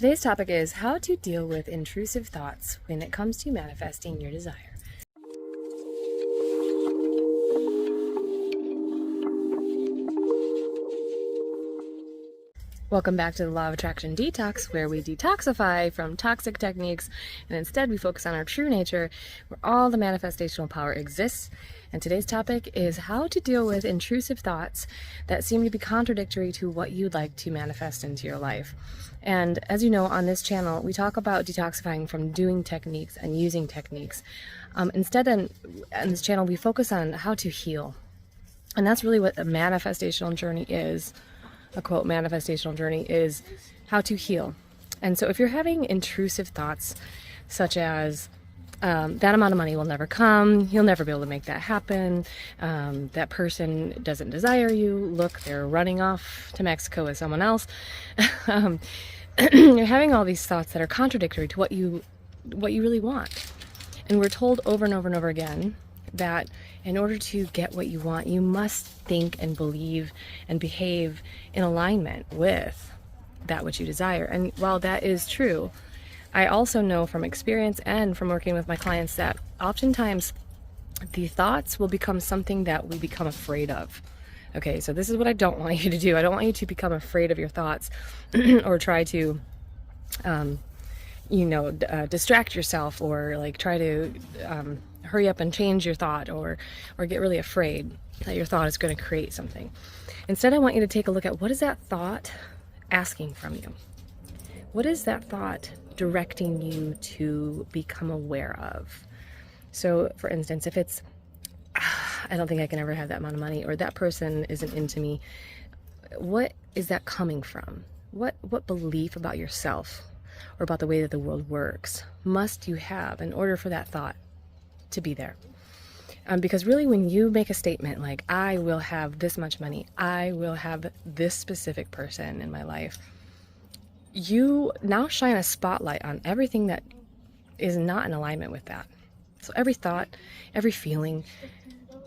Today's topic is how to deal with intrusive thoughts when it comes to manifesting your desire. Welcome back to the Law of Attraction Detox, where we detoxify from toxic techniques and instead we focus on our true nature, where all the manifestational power exists. And today's topic is how to deal with intrusive thoughts that seem to be contradictory to what you'd like to manifest into your life. And as you know, on this channel, we talk about detoxifying from doing techniques and using techniques. Instead, on this channel, we focus on how to heal. And that's really what a manifestational journey is. A quote, manifestational journey is how to heal. And so if you're having intrusive thoughts such as that amount of money will never come, you'll never be able to make that happen, that person doesn't desire you, look, they're running off to Mexico with someone else, you're having all these thoughts that are contradictory to what you really want. And we're told over and over and over again that in order to get what you want, you must think and believe and behave in alignment with that which you desire. And while that is true, I also know from experience and from working with my clients that oftentimes the thoughts will become something that we become afraid of. Okay, so this is what I don't want you to do. I don't want you to become afraid of your thoughts or try to distract yourself or like try to hurry up and change your thought or get really afraid that your thought is going to create something. Instead, I want you to take a look at what is that thought asking from you? What is that thought directing you to become aware of? So, for instance, if it's, I don't think I can ever have that amount of money, or that person isn't into me, what is that coming from? What belief about yourself or about the way that the world works must you have in order for that thought to be there? Because really, when you make a statement like, I will have this much money, I will have this specific person in my life, you now shine a spotlight on everything that is not in alignment with that. So every thought, every feeling,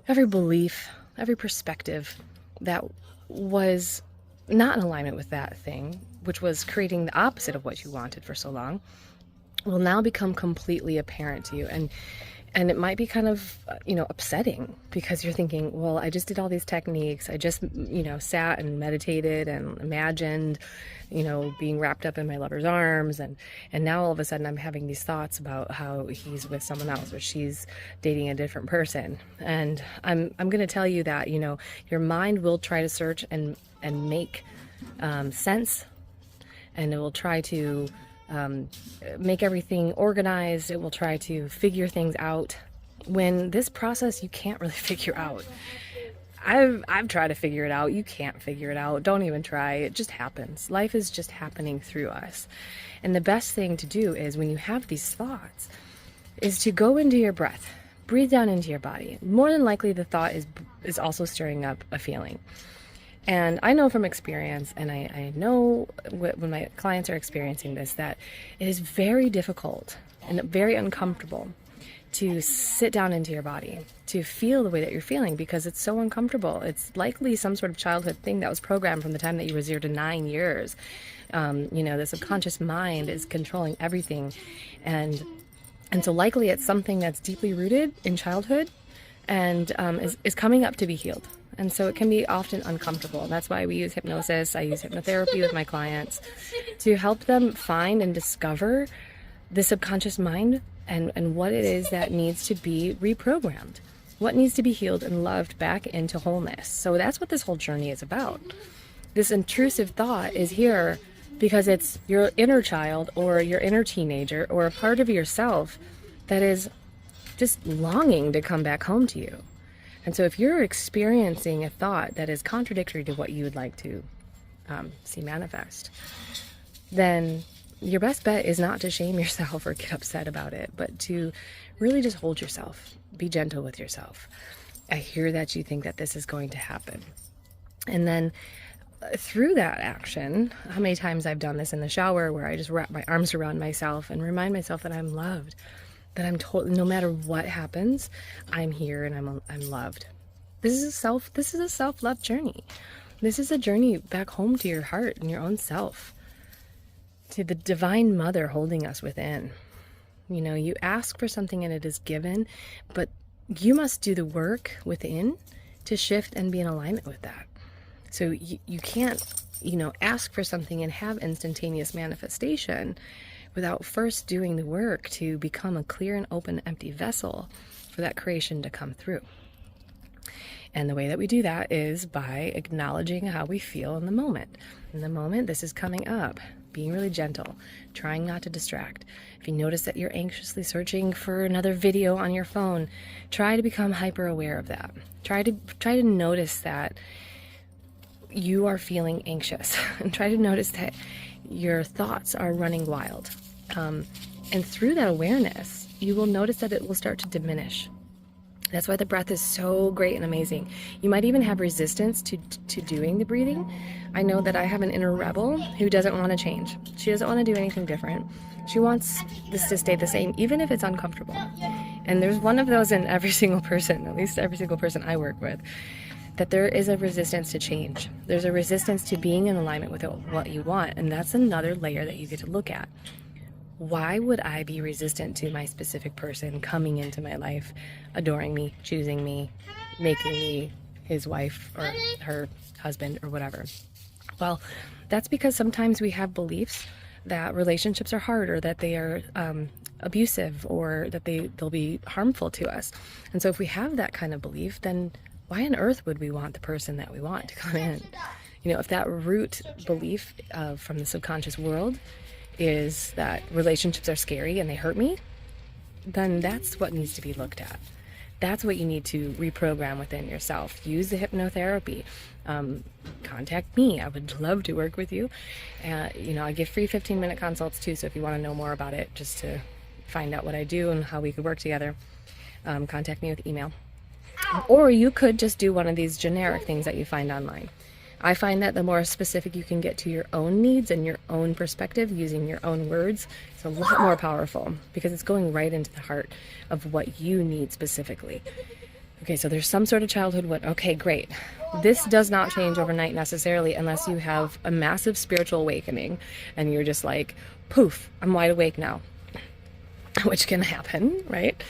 every belief, every perspective that was not in alignment with that thing, which was creating the opposite of what you wanted for so long, will now become completely apparent to you. And it might be kind of, upsetting, because you're thinking, well, I just did all these techniques. I just, sat and meditated and imagined, being wrapped up in my lover's arms. And now all of a sudden I'm having these thoughts about how he's with someone else or she's dating a different person. And I'm going to tell you that, your mind will try to search and make sense. And it will try to make everything organized. It will try to figure things out, when this process you can't really figure out. I've tried to figure it out. You can't figure it out. Don't even try. It just happens. Life is just happening through us. And the best thing to do is, when you have these thoughts, is to go into your breath. Breathe down into your body. More than likely the thought is also stirring up a feeling. And I know from experience, and I know when my clients are experiencing this, that it is very difficult and very uncomfortable to sit down into your body, to feel the way that you're feeling, because it's so uncomfortable. It's likely some sort of childhood thing that was programmed from the time that you were 0 to 9 years. The subconscious mind is controlling everything. And so likely it's something that's deeply rooted in childhood and is coming up to be healed. And so it can be often uncomfortable. That's why we use hypnosis. I use hypnotherapy with my clients to help them find and discover the subconscious mind and what it is that needs to be reprogrammed, what needs to be healed and loved back into wholeness. So that's what this whole journey is about. This intrusive thought is here because it's your inner child or your inner teenager or a part of yourself that is just longing to come back home to you. And so if you're experiencing a thought that is contradictory to what you would like to see manifest, then your best bet is not to shame yourself or get upset about it, but to really just hold yourself. Be gentle with yourself. I hear that you think that this is going to happen. And then through that action, how many times I've done this in the shower, where I just wrap my arms around myself and remind myself that I'm loved, that I'm no matter what happens, I'm here and I'm loved. This is a self-love journey. This is a journey back home to your heart and your own self. to the Divine Mother holding us within. You know, you ask for something and it is given, but you must do the work within to shift and be in alignment with that. So you can't, you know, ask for something and have instantaneous manifestation without first doing the work to become a clear and open, empty vessel for that creation to come through. And the way that we do that is by acknowledging how we feel in the moment. In the moment, this is coming up. Being really gentle, trying not to distract. If you notice that you're anxiously searching for another video on your phone, try to become hyper aware of that. Try to notice that you are feeling anxious, and try to notice that your thoughts are running wild. And through that awareness, you will notice that it will start to diminish. That's why the breath is so great and amazing. You might even have resistance to doing the breathing. I know that I have an inner rebel who doesn't want to change. She doesn't want to do anything different. She wants this to stay the same, even if it's uncomfortable. And there's one of those in every single person, at least every single person I work with, that there is a resistance to change. There's a resistance to being in alignment with what you want. And that's another layer that you get to look at. Why would I be resistant to my specific person coming into my life, adoring me, choosing me, making me his wife or her husband or whatever? Well, that's because sometimes we have beliefs that relationships are hard, or that they are abusive, or that they'll be harmful to us. And so if we have that kind of belief, then why on earth would we want the person that we want to come in? You know, if that root belief from the subconscious world is that relationships are scary and they hurt me, then that's what needs to be looked at. That's what you need to reprogram within yourself. Use the hypnotherapy. Contact me. I would love to work with you. You know, I give free 15-minute consults too, so if you want to know more about it, just to find out what I do and how we could work together, contact me with email. Or you could just do one of these generic things that you find online. I find that the more specific you can get to your own needs and your own perspective using your own words, it's a lot more powerful, because it's going right into the heart of what you need specifically. Okay, so there's some sort of childhood wound. Okay, great. This does not change overnight necessarily unless you have a massive spiritual awakening and you're just like, poof, I'm wide awake now, which can happen, right?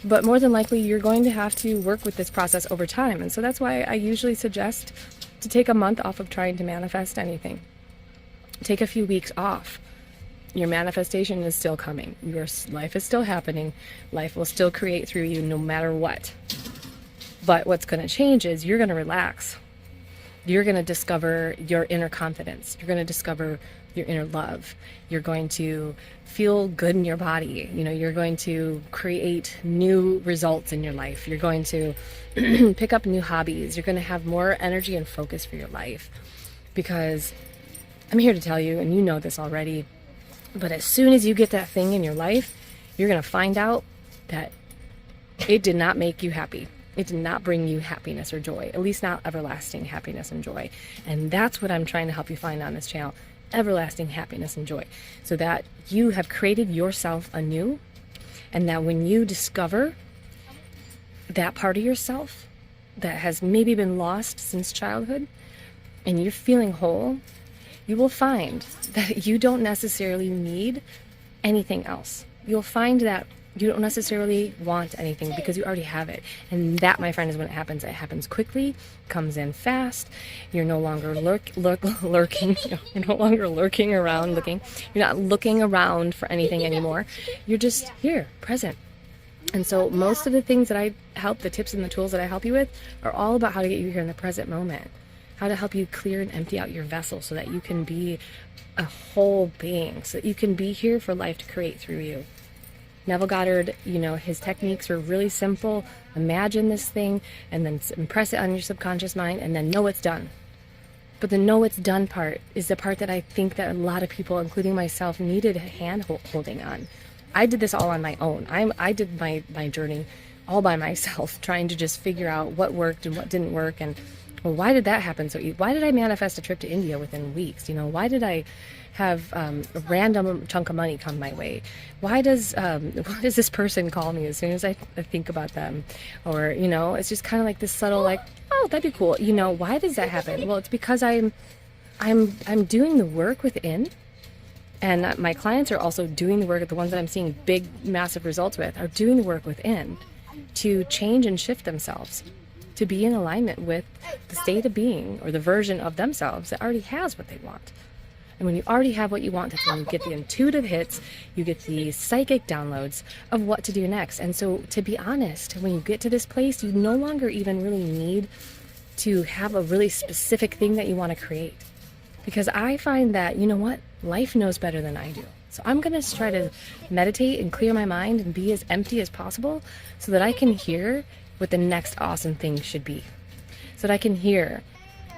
But more than likely, you're going to have to work with this process over time. And so that's why I usually suggest to take a month off of trying to manifest anything. Take a few weeks off. Your manifestation is still coming. Your life is still happening. Life will still create through you no matter what. But what's going to change is you're going to relax. You're going to discover your inner confidence. You're going to discover your inner love. You're going to feel good in your body. You know, you're going to create new results in your life. You're going to pick up new hobbies. You're going to have more energy and focus for your life. Because I'm here to tell you, and you know this already, but as soon as you get that thing in your life, you're going to find out that it did not make you happy. It did not bring you happiness or joy, at least not everlasting happiness and joy. And that's what I'm trying to help you find on this channel, everlasting happiness and joy, so that you have created yourself anew, and that when you discover that part of yourself that has maybe been lost since childhood and you're feeling whole, you will find that you don't necessarily need anything else. You'll find that you don't necessarily want anything because you already have it. And that, my friend, is when it happens. It happens quickly, comes in fast. You're no longer lurking. You're no longer lurking around looking. You're not looking around for anything anymore. You're just here, present. And so most of the things that I help, the tips and the tools that I help you with, are all about how to get you here in the present moment. How to help you clear and empty out your vessel so that you can be a whole being, so that you can be here for life to create through you. Neville Goddard, you know, his techniques are really simple. Imagine this thing and then impress it on your subconscious mind and then know it's done. But the know it's done part is the part that I think that a lot of people, including myself, needed hand holding on. I did this all on my own. I did my journey all by myself, trying to just figure out what worked and what didn't work. And well, why did that happen so easy? Why did I manifest a trip to India within weeks? You know, why did I have a random chunk of money come my way? Why does this person call me as soon as I think about them? Or, you know, it's just kind of like this subtle, like, oh, that'd be cool. You know, why does that happen? Well, it's because I'm doing the work within And my clients are also doing the work, the ones that I'm seeing big, massive results with, are doing the work within to change and shift themselves, to be in alignment with the state of being or the version of themselves that already has what they want. And when you already have what you want, that's when you get the intuitive hits, you get the psychic downloads of what to do next. And so, to be honest, when you get to this place, you no longer even really need to have a really specific thing that you want to create. Because I find that, you know what, life knows better than I do. So I'm going to try to meditate and clear my mind and be as empty as possible so that I can hear what the next awesome thing should be. So that I can hear,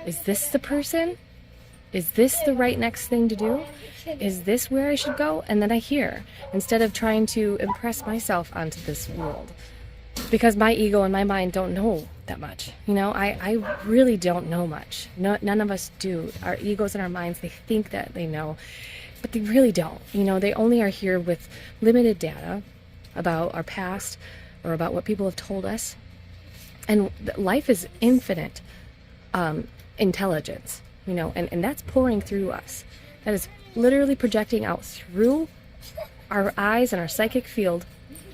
is this the person? Is this the right next thing to do? Is this where I should go? And then I hear, instead of trying to impress myself onto this world. Because my ego and my mind don't know that much. You know, I really don't know much. None of us do. Our egos and our minds, they think that they know, but they really don't. You know, they only are here with limited data about our past or about what people have told us. And life is infinite intelligence. You know, and that's pouring through us. That is literally projecting out through our eyes and our psychic field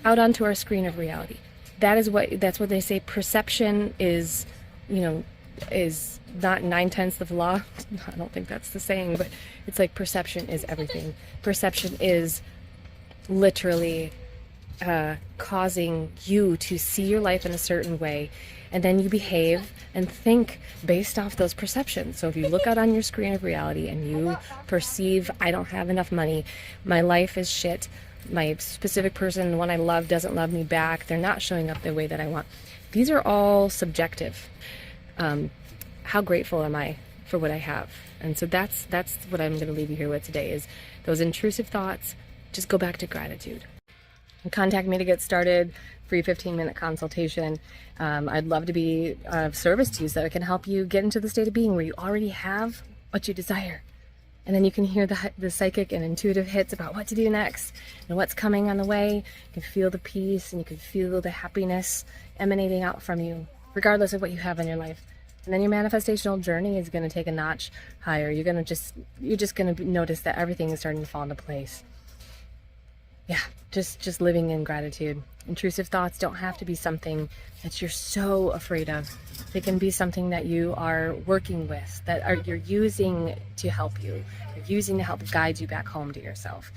out onto our screen of reality. That's what they say. Perception is, you know, is not 9/10 of the law. I don't think that's the saying, but it's like perception is everything. Perception is literally causing you to see your life in a certain way, and then you behave and think based off those perceptions. So if you look out on your screen of reality and you perceive, I don't have enough money, my life is shit, my specific person, the one I love, doesn't love me back, they're not showing up the way that I want. These are all subjective. How grateful am I for what I have? And so that's what I'm going to leave you here with today, is those intrusive thoughts. Just go back to gratitude. And contact me to get started. Free 15-minute consultation. I'd love to be of service to you so that I can help you get into the state of being where you already have what you desire. And then you can hear the psychic and intuitive hits about what to do next and what's coming on the way. You can feel the peace and you can feel the happiness emanating out from you, regardless of what you have in your life. And then your manifestational journey is going to take a notch higher. You're just going to notice that everything is starting to fall into place. Yeah, just living in gratitude. Intrusive thoughts don't have to be something that you're so afraid of. They can be something that you are working with, you're using to help you. You're using to help guide you back home to yourself.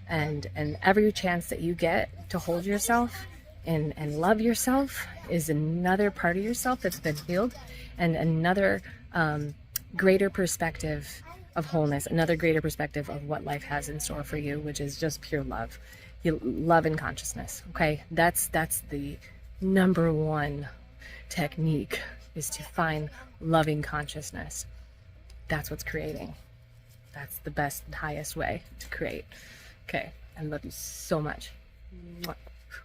And every chance that you get to hold yourself and love yourself is another part of yourself that's been healed, and another greater perspective of wholeness, another greater perspective of what life has in store for you, which is just pure love. Love and consciousness. Okay, that's the number one technique, is to find loving consciousness. That's what's creating. That's the best and highest way to create. Okay, I love you so much. Mwah.